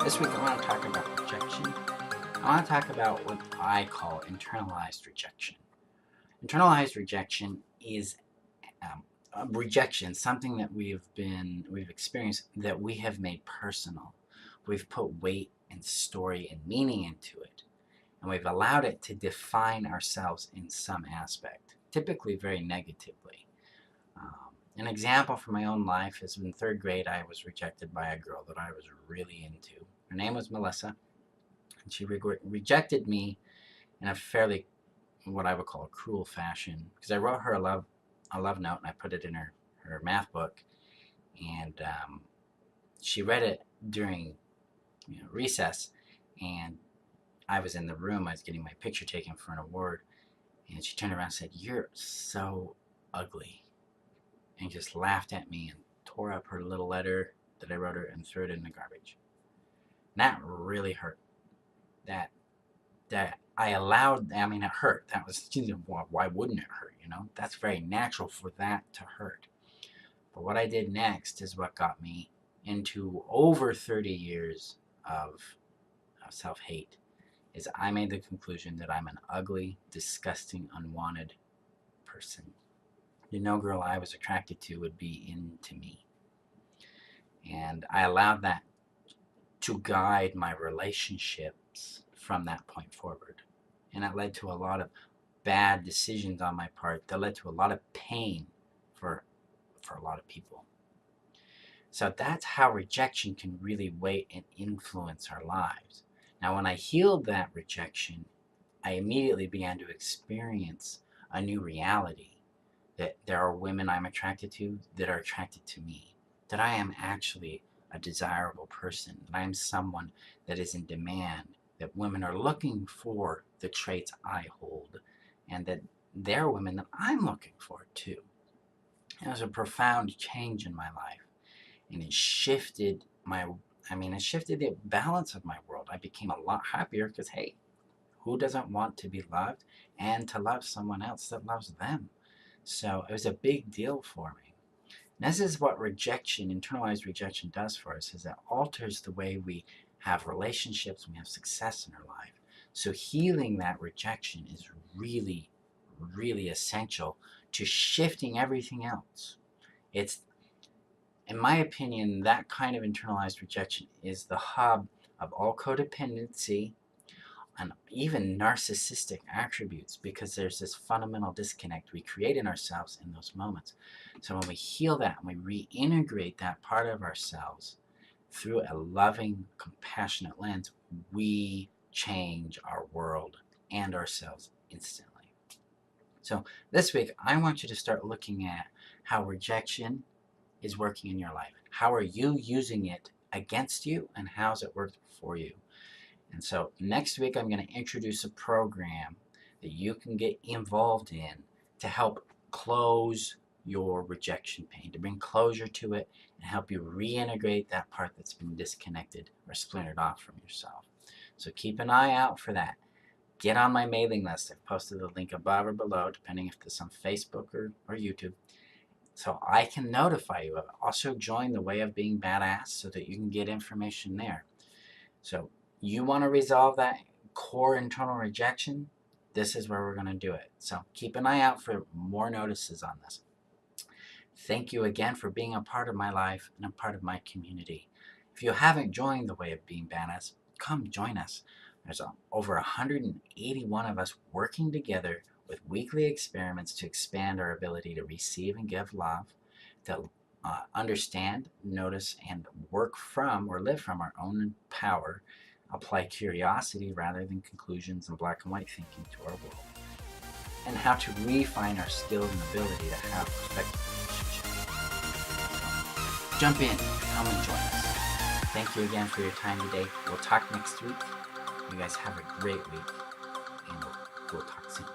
This week I want to talk about rejection. I want to talk about what I call internalized rejection. Internalized rejection is rejection, something that we've experienced that we have made personal. We've put weight and story and meaning into it, and we've allowed it to define ourselves in some aspect, typically very negatively. An example from my own life is in third grade, I was rejected by a girl that I was really into. Her name was Melissa, and she rejected me in a fairly, what I would call a cruel fashion, because I wrote her a love note and I put it in her math book, and she read it during recess, and I was in the room. I was getting my picture taken for an award, and she turned around and said, "You're so ugly," and just laughed at me and tore up her little letter that I wrote her and threw it in the garbage. And that really hurt. That I allowed, I mean, it hurt. That was, well, why wouldn't it hurt, That's very natural for that to hurt. But what I did next is what got me into over 30 years of self-hate, is I made the conclusion that I'm an ugly, disgusting, unwanted person. No girl I was attracted to would be into me. And I allowed that to guide my relationships from that point forward. And that led to a lot of bad decisions on my part that led to a lot of pain for a lot of people. So that's how rejection can really weigh and influence our lives. Now, when I healed that rejection, I immediately began to experience a new reality, that there are women I'm attracted to that are attracted to me, that I am actually a desirable person, that I am someone that is in demand, that women are looking for the traits I hold, and that they're women that I'm looking for too. It was a profound change in my life, and it shifted the balance of my world. I became a lot happier because, hey, who doesn't want to be loved and to love someone else that loves them? So it was a big deal for me. And this is what rejection, internalized rejection, does for us, is it alters the way we have relationships and we have success in our life. So healing that rejection is really, really essential to shifting everything else. It's, in my opinion, that kind of internalized rejection is the hub of all codependency and even narcissistic attributes, because there's this fundamental disconnect we create in ourselves in those moments. So when we heal that and we reintegrate that part of ourselves through a loving, compassionate lens, we change our world and ourselves instantly. So this week, I want you to start looking at how rejection is working in your life. How are you using it against you, and how's it worked for you? And so next week, I'm going to introduce a program that you can get involved in to help close your rejection pain, to bring closure to it and help you reintegrate that part that's been disconnected or splintered off from yourself. So keep an eye out for that. Get on my mailing list. I've posted the link above or below, depending if it's on Facebook or YouTube, so I can notify you. Also join the Way of Being Badass so that you can get information there. So you want to resolve that core internal rejection, this is where we're going to do it. So keep an eye out for more notices on this. Thank you again for being a part of my life and a part of my community. If you haven't joined the Way of Being Badass, come join us. There's over 181 of us working together with weekly experiments to expand our ability to receive and give love, to understand, notice, and work from or live from our own power, apply curiosity rather than conclusions and black and white thinking to our world, and how to refine our skills and ability to have effective relationships. Jump in, come and join us. Thank you again for your time today. We'll talk next week. You guys have a great week, and we'll talk soon.